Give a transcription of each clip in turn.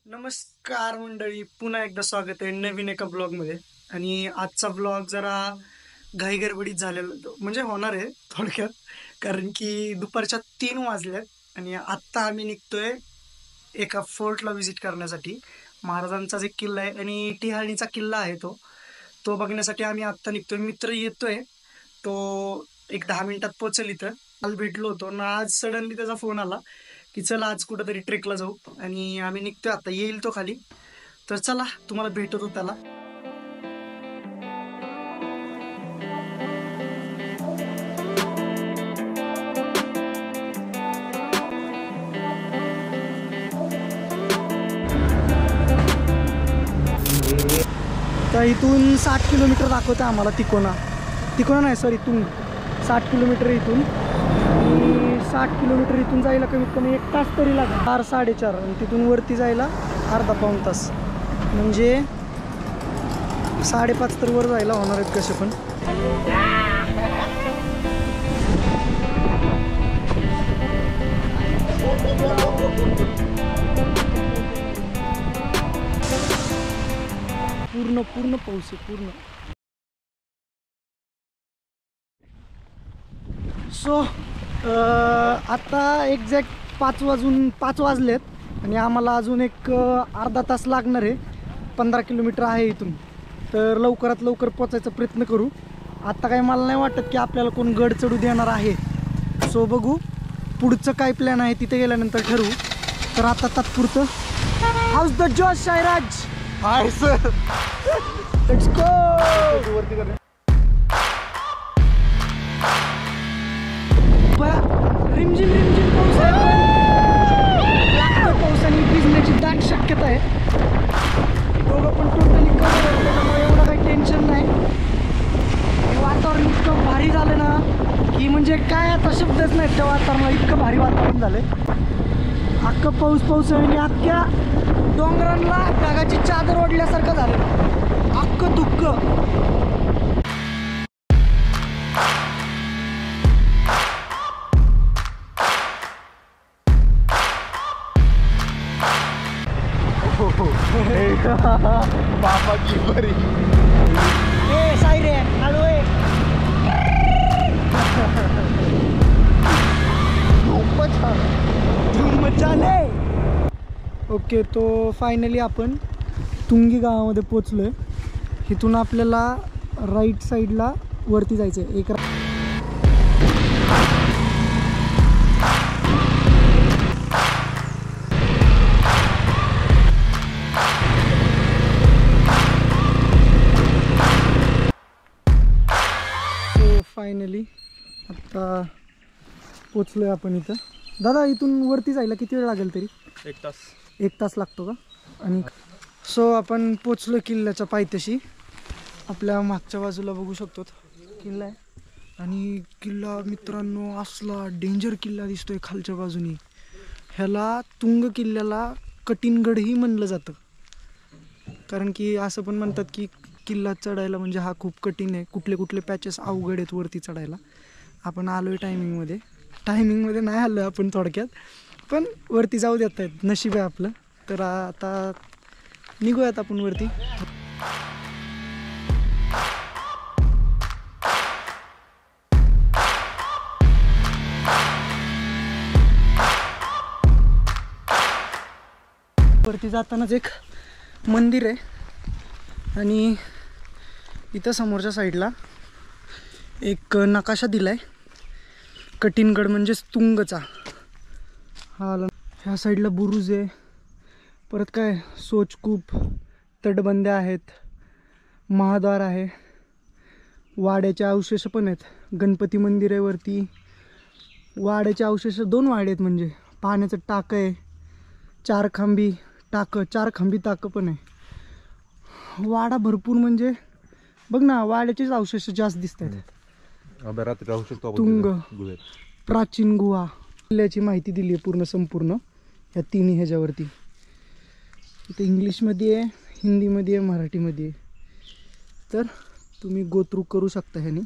नमस्कार मंडळी, पुन्हा एकदा स्वागत आहे नवीन एका ब्लॉगमध्ये. आणि आजचा ब्लॉग जरा घाईगडबडीत झालेला म्हणजे होणार आहे थोडक्यात, कारण की दुपारच्या 3 वाजल्यात आणि आत्ता आम्ही निघतोय एका फोर्टला व्हिजिट करण्यासाठी. महाराजांचा जे किल्ला आहे आणि टिहाळणीचा किल्ला आहे तो तो बघण्यासाठी आम्ही आत्ता निघतोय. मित्र येतोय, तो एक 10 मिनिटात पोहोचेल इथं. काल भेटलो होतो ना, आज सडनली त्याचा फोन आला की चला आज कुठेतरी ट्रेकला जाऊ. आणि आम्ही निघतोय आता, येईल तो खाली. तर चला, तुम्हाला भेटतो त्याला. तर इथून 60 किलोमीटर दाखवतं आम्हाला. तिकोना नाही, सॉरी, तुंग. 60 किलोमीटर इथून. आणि 60 किलोमीटर इथून जायला कमीत कमी 1 तास तरी लागेल, 4-4.5. आणि तिथून वरती जायला अर्धा-पाऊण तास, म्हणजे 5.5 तर वर जायला होणार आहेत कसे पण. पूर्ण पाऊस आहे, पूर्ण. सो आता एक्झॅक्ट 5 वाजलेत आणि आम्हाला अजून एक अर्धा तास लागणार आहे. 15 किलोमीटर आहे इथून. तर लवकरात लवकर पोचायचा प्रयत्न करू. आता काही मला नाही वाटत की आपल्याला कोण गड चढू देणार आहे. सो बघू पुढचं काय प्लॅन आहे, तिथे गेल्यानंतर ठरवू. तर आता तात्पुरतं house the Josh Sairaj. Hi sir, let's go. रिमझिम पाऊस आहे, लागतोय पाऊस आणि भिजण्याची दाट शक्यता आहे. दोघं पण टोटली कव्हर आहे, त्याच्यामुळे एवढं काही टेन्शन नाही. वातावरण इतकं भारी झालं ना की म्हणजे काय आता शब्दच नाहीत त्या वातावरणाला. इतकं भारी वातावरण झालंय. अख्खं पाऊस आणि अख्ख्या डोंगरांना ढगाची चादर ओढल्यासारखं झालं, अख्खं दुःख. बाबा की बरी. ए सायरे, हॅलो. ओके, तो फायनली आपण तुंगी गावामध्ये पोचलोय. इथून आपल्याला राईट साईडला वरती जायचं आहे. फायनली आता पोचलोय आपण इथं. दादा, इथून वरती जायला किती वेळ लागेल तरी? 1 तास लागतो का? आणि सो आपण पोचलो किल्ल्याच्या पायथ्याशी. आपल्या मागच्या बाजूला बघू शकतो किल्ला आहे. आणि किल्ला मित्रांनो असला डेंजर किल्ला दिसतोय खालच्या बाजूनी. ह्याला तुंग किल्ल्याला कठीणगडही म्हणलं जातं, कारण की असं पण म्हणतात की किल्ला चढायला म्हणजे हा खूप कठीण आहे. कुठले पॅचेस अवघड आहेत वरती चढायला. आपण आलोय टायमिंगमध्ये नाही आलो आपण थोडक्यात, पण वरती जाऊ देत आहेत, नशीब आहे आपलं. तर आता निघूयात आपण वरती. वरती जातानाच एक मंदिर आहे आणि इथं समोरच्या साईडला एक नकाशा दिलाय, कठीणगड म्हणजेच तुंगचा. हा ह्या साईडला बुरुज आहे, परत काय सोचकूप, तटबंद्या आहेत, महाद्वार आहे, वाड्याचे अवशेष पण आहेत. गणपती मंदिर आहे वरती. वाड्याचे अवशेष 2 वाडे आहेत, म्हणजे पाण्याचं टाकं आहे, 4 खांबी टाकं पण आहे. वाडा भरपूर, म्हणजे बघ ना, वाड्याचेच अवशेष जास्त दिसत आहेत. तुंग, प्राचीन गुहा, किल्ल्याची माहिती दिली आहे पूर्ण संपूर्ण या 3 ह्याच्यावरती. इथे इंग्लिशमध्ये आहे, हिंदीमध्ये आहे, मराठीमध्ये आहे. तर तुम्ही गो थ्रू करू शकता ह्याने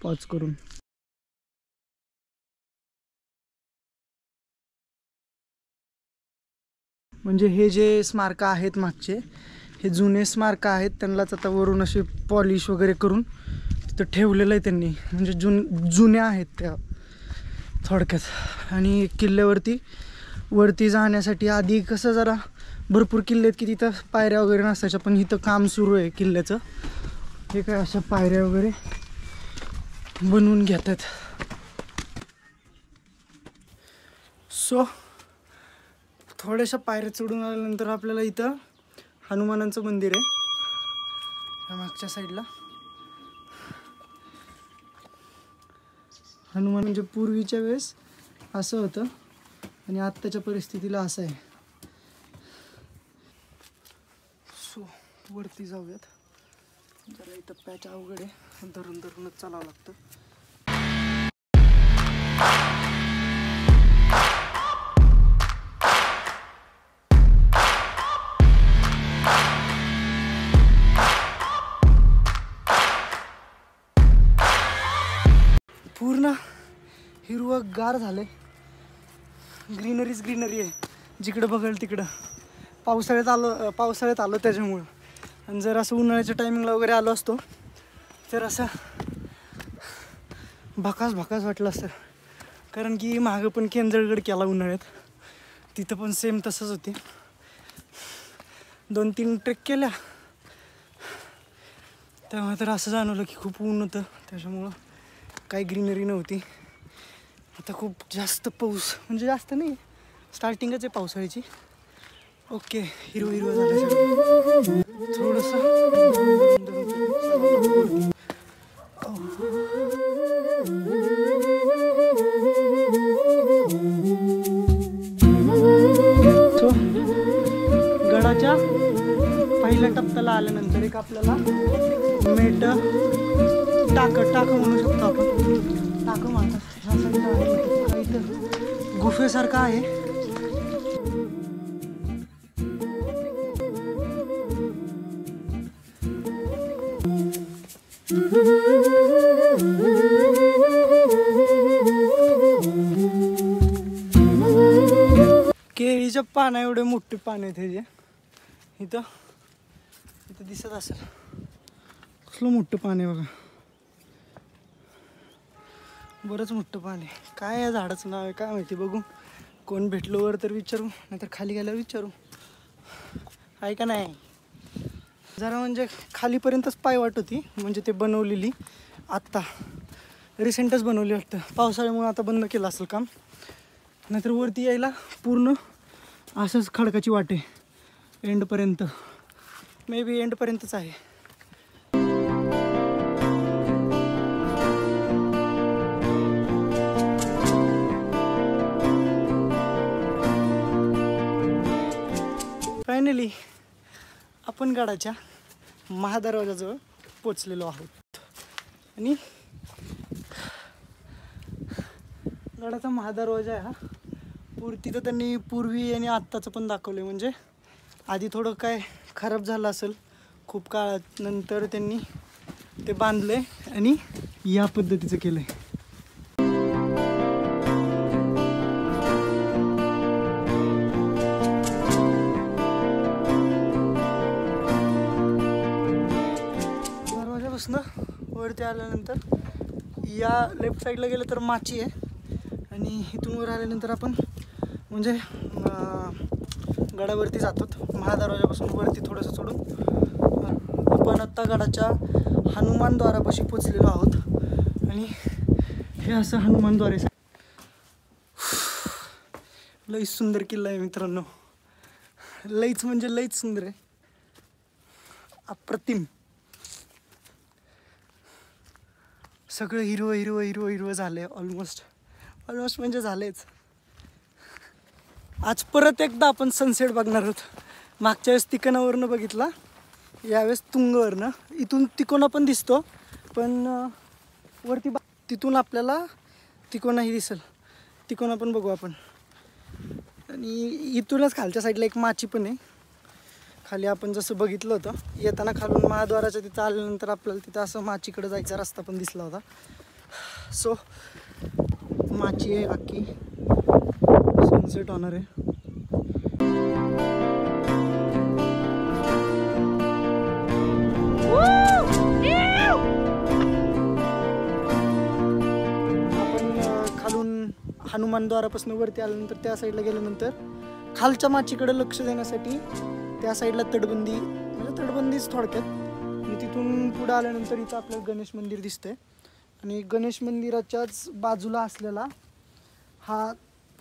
पॉज करून. म्हणजे हे जे स्मारकं आहेत मागचे, हे जुने स्मारकं आहेत, त्यांनाच आता वरून असे पॉलिश वगैरे करून तिथं ठेवलेलं आहे त्यांनी. म्हणजे जुन्या आहेत त्या थोडक्यात. आणि किल्ल्यावरती वरती जाण्यासाठी आधी कसं जरा भरपूर किल्ले आहेत की तिथं पायऱ्या वगैरे नसायच्या, पण इथं काम सुरू आहे किल्ल्याचं. हे काय अशा पायऱ्या वगैरे बनवून घेतात. सो थोड्याशा पायऱ्या चढून आल्यानंतर आपल्याला इथं हनुमानांचं मंदिर आहे त्या मागच्या साईडला. हनुमान म्हणजे पूर्वीच्या वेळेस असं होतं आणि आत्ताच्या परिस्थितीला असं आहे. सो वरती जाऊयात. जरा इथं पॅच अवघड आहे, धरूनच चालावं लागतं. पूर्ण हिरवंगार झालंय, ग्रीनरी आहे जिकडं बघेल तिकडं. पावसाळ्यात आलो त्याच्यामुळं. आणि जर असं उन्हाळ्याच्या टायमिंगला वगैरे आलो असतो तर असं भकास वाटलं असतं. कारण की मागं पण केंजळगड केला उन्हाळ्यात, तिथं पण सेम तसंच होते. 2-3 ट्रेक केल्या तेव्हा तर असं जाणवलं की खूप ऊन होतं, त्याच्यामुळं काही ग्रीनरी नव्हती. आता खूप जास्त पाऊस, म्हणजे जास्त नाही, स्टार्टिंगच आहे पावसाळ्याची. ओके, हिरवं झालं थोडंसं. गडाच्या पहिल्या टप्प्याला आल्यानंतर एक आपल्याला मेट टाक म्हणू शकतो आपण. टाक म्हणतात. इथं गुफेसारखं आहे. केळीच्या पाना एवढे मोठे पान आहेत हे जे इथं दिसत असेल. कसलं मोठं पान आहे बघा, बरंच मोठं पान आहे. काय या झाडाचं नाव आहे काय माहिती, बघू. कोण भेटलो वर तर विचारू, नाहीतर खाली गेल्यावर विचारू, आहे का नाही. जरा म्हणजे खालीपर्यंतच पायवाट होती, म्हणजे ते बनवलेली आत्ता रिसेंटच बनवली वाटतं. पावसाळ्यामुळे आता बंद केलं असेल काम, नाहीतर वरती यायला पूर्ण असंच खडकाची वाट आहे एंडपर्यंत. मे बी एंडपर्यंतच आहे. फायनली आपण गडाच्या महादरवाजाजवळ पोचलेलो आहोत. आणि गडाचा महादरवाजा आहे हा. तिथं त्यांनी पूर्वी आणि आत्ताचं पण दाखवलं. म्हणजे आधी थोडं काय खराब झालं असेल खूप काळात, नंतर त्यांनी ते बांधले आणि या पद्धतीचं केलंय. दरवाजापासून वरती आल्यानंतर या लेफ्ट साईडला गेलं तर माची आहे, आणि इथून वर आल्यानंतर आपण म्हणजे गडावरती जातो. महादरवाजापासून वरती थोडंसं चढून आपण आत्ता गडाच्या हनुमान द्वारापाशी पोचलेलो आहोत. आणि हे असं हनुमान द्वार आहे. लईच सुंदर किल्ला आहे मित्रांनो, लईच म्हणजे लईच सुंदर आहे, अप्रतिम. सगळं हिरवं झालंय. ऑलमोस्ट म्हणजे झालेच. आज परत एकदा आपण सनसेट बघणार आहोत. मागच्या वेळेस तिकोनावरनं बघितला, यावेळेस तुंगवरनं. इथून तिकोना पण दिसतो, पण वरती तिथून आपल्याला तिकोनाही दिसेल. तिकोना पण बघू आपण. आणि इथूनच खालच्या साईडला एक माची पण आहे. खाली आपण जसं बघितलं होतं येताना खालून महाद्वाराच्या तिथं आल्यानंतर आपल्याला तिथं असं माचीकडे जायचा रस्ता पण दिसला होता. सो माची आहे, अख्खी सनसेट होणार आहे. हनुमानद्वारापासून वरती आल्यानंतर त्या साईडला गेल्यानंतर खालच्या माचीकडे लक्ष देण्यासाठी त्या साईडला तटबंदी, म्हणजे तटबंदीच थोडक्यात. आणि तिथून पुढं आल्यानंतर इथं आपलं गणेश मंदिर दिसतंय. आणि गणेश मंदिराच्याच बाजूला असलेला हा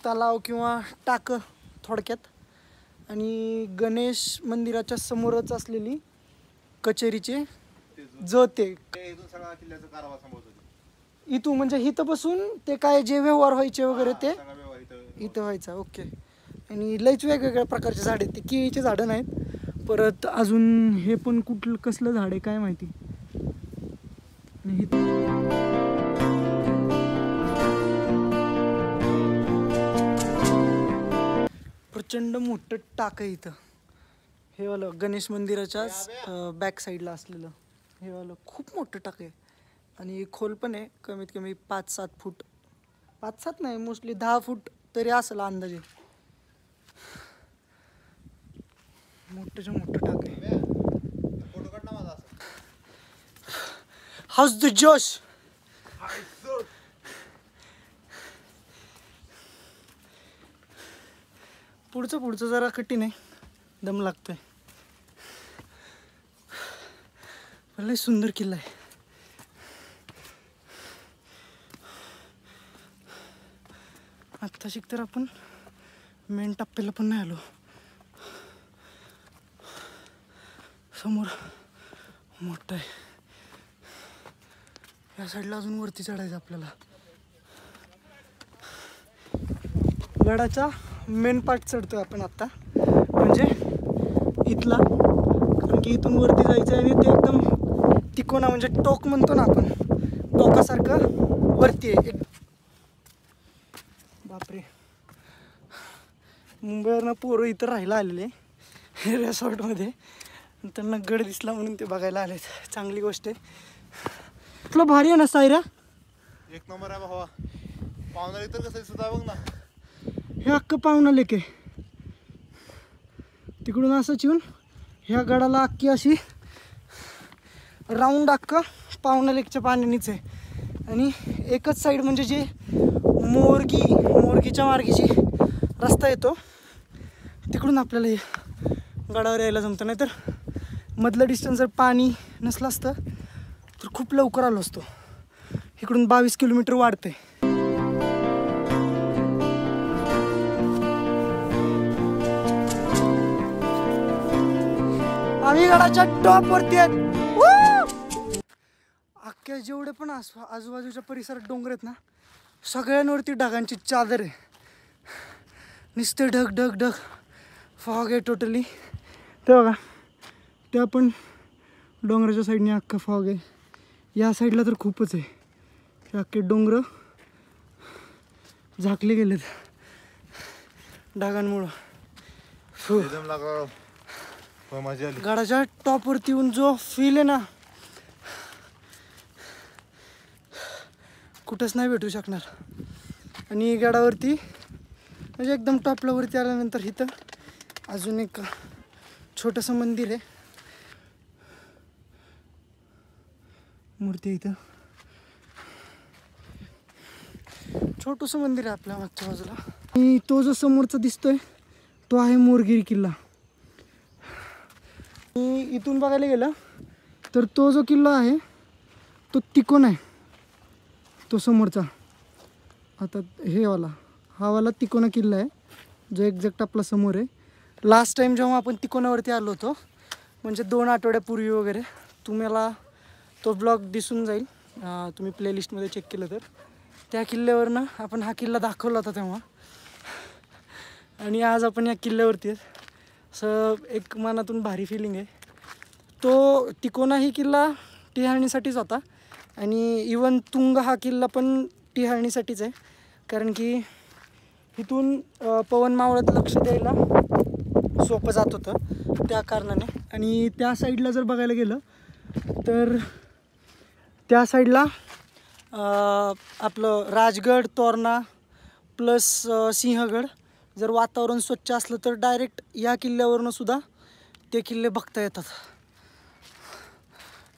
तलाव किंवा टाकं थोडक्यात. आणि गणेश मंदिराच्या समोरच असलेली कचेरीचे जते इथून, म्हणजे इथं बसून ते काय जे व्यवहार व्हायचे वगैरे ते इथं व्हायचा. ओके. आणि लयच वेगवेगळ्या प्रकारचे झाड आहेत. ते केळीचे झाडं नाहीत. परत अजून हे पण कुठलं कसलं झाड आहे काय माहिती. आणि प्रचंड मोठं टाक आहे इथं. हे वालं गणेश मंदिराच्याच बॅक साईडला असलेलं हे वालं खूप मोठं टाक आहे. आणि खोल पण आहे, कमीत कमी 5-7 फूट. 5-7 नाही, मोस्टली 10 फूट तरी असेल अंदाजे. मोठंच्या मोठं टाक आहे. हाऊस द जोश. पुढचं जरा कठीण आहे, दम लागतोय. लय सुंदर किल्ला आहे. आत्ता शिक तर आपण मेन टप्प्याला पण नाही आलो. समोर मोठं आहे. या साईडला अजून वरती चढायचं आपल्याला. गडाचा मेन पार्ट चढतोय आपण आत्ता, म्हणजे इथला. कारण की इथून वरती जायचं आहे आणि ते एकदम तिकोना, म्हणजे टोक म्हणतो ना आपण, टोकासारखं वरती आहे. बापरे. मुंबईवरनं पोरं इथं राहायला आलेले रेसॉर्टमध्ये. त्यांना गड दिसला म्हणून ते बघायला आलेत. चांगली गोष्ट आहे. तुला भारी आहे ना सायरा? एक नंबर आहे भावा. पाहुणा तर कसं सुद्धा बघ ना. हे अख्खं पाहुणा लेक आहे. तिकडून असं चिवून ह्या गडाला अख्खी अशी राऊंड अख्खं पाहुणा लेकच्या पाण्यानीच आहे. आणि एकच साईड म्हणजे जे मोरगीच्या मार्गीची रस्ता येतो तिकडून आपल्याला गडावर यायला जमतं. नाही तर मधलं डिस्टन्स जर पाणी नसलं असतं तर खूप लवकर आलो असतो. इकडून 22 किलोमीटर वाढतंय. आम्ही गडाच्या टॉपवरती आहेत. अख्ख्या जेवढे पण आजूबाजूच्या परिसरात डोंगर आहेत ना, सगळ्यांवरती ढगांची चादर आहे. नुसते ढग ढग ढग. फॉग आहे टोटली. ते बघा, त्या पण डोंगराच्या साईडने अख्खा फॉग आहे. या साईडला तर खूपच आहे. हे अख्खे डोंगर झाकले गेलेत ढगांमुळं. गडाच्या टॉपवरती येऊन जो फील आहे ना, कुठंच नाही भेटू शकणार. आणि गडावरती म्हणजे एकदम टॉपला वरती आल्यानंतर इथं अजून एक छोटंसं मंदिर आहे. मूर्ती इथं छोटंसं मंदिर आहे आपल्या मागच्या बाजूला. आणि तो जो समोरचा दिसतोय तो आहे मोरगिरी किल्ला. आणि इथून बघायला गेलं तर तो जो किल्ला आहे तो तिकोना आहे. तो समोरचा आता हा वाला तिकोना किल्ला आहे जो एक्झॅक्ट आपला समोर आहे. लास्ट टाइम जेव्हा आपण तिकोनावरती आलो होतो, म्हणजे 2 आठवड्यापूर्वी वगैरे, तुम्हाला तो ब्लॉग दिसून जाईल तुम्ही प्लेलिस्टमध्ये चेक केलं तर. त्या किल्ल्यावरनं आपण हा किल्ला दाखवला होता तेव्हा. आणि आज आपण या किल्ल्यावरती आहेत. असं एक मनातून भारी फिलिंग आहे. तो तिकोना ही किल्ला टिहाळणीसाठीच होता. आणि इवन तुंग हा किल्ला पण टिहाळणीसाठीच आहे. कारण की इथून पवन मावळात लक्ष द्यायला सोपं जात होतं त्या कारणाने. आणि त्या साईडला जर बघायला गेलं तर त्या साईडला आपलं राजगड, तोरणा प्लस सिंहगड, जर वातावरण स्वच्छ असलं तर डायरेक्ट या किल्ल्यावरनं सुद्धा ते किल्ले बघता येतात.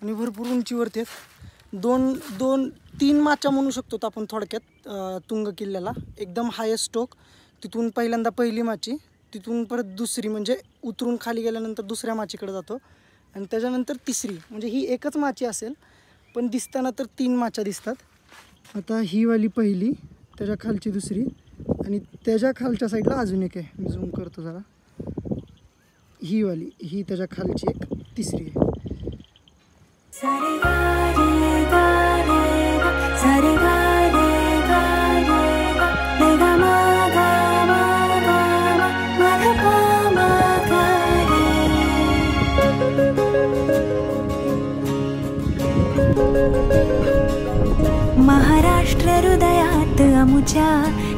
आणि भरपूर उंचीवरती आहेत. दोन 3 माच्या म्हणू शकतो आपण थोडक्यात तुंग किल्ल्याला. एकदम हायेस्ट टोक, तिथून पहिल्यांदा पहिली माची, तिथून परत दुसरी म्हणजे उतरून खाली गेल्यानंतर दुसऱ्या माचीकडे जातो आणि त्याच्यानंतर तिसरी. म्हणजे ही एकच माची असेल पण दिसताना तर 3 माच्या दिसतात. आता ही वाली पहिली, त्याच्या खालची दुसरी आणि त्याच्या खालच्या साईडला अजून एक आहे. मी झूम करतो जरा. ही वाली, ही त्याच्या खालची एक तिसरी आहे. महाराष्ट्र हृदयात अमुच्या,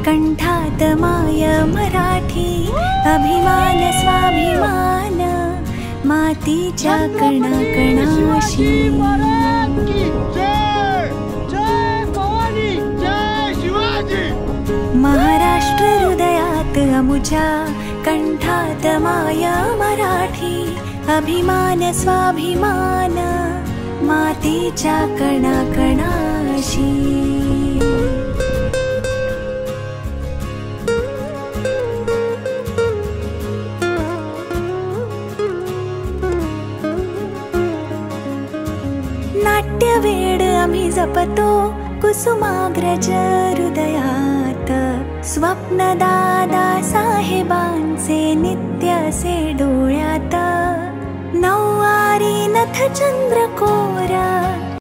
कंठात माय मराठी. अभिमान स्वाभिमान मातीच्या कणाकणाशी. महाराष्ट्र हृदयात अमुच्या, कंठात माय मराठी. अभिमान स्वाभिमान मातीच्या कणाकणाशी. नाट्यवेड आम्ही जपतो कुसुमाग्रज हृदयात. स्वप्न दादा साहेबांचे नित्य से डोळ्यात. नऊवारी नथ चंद्रकोर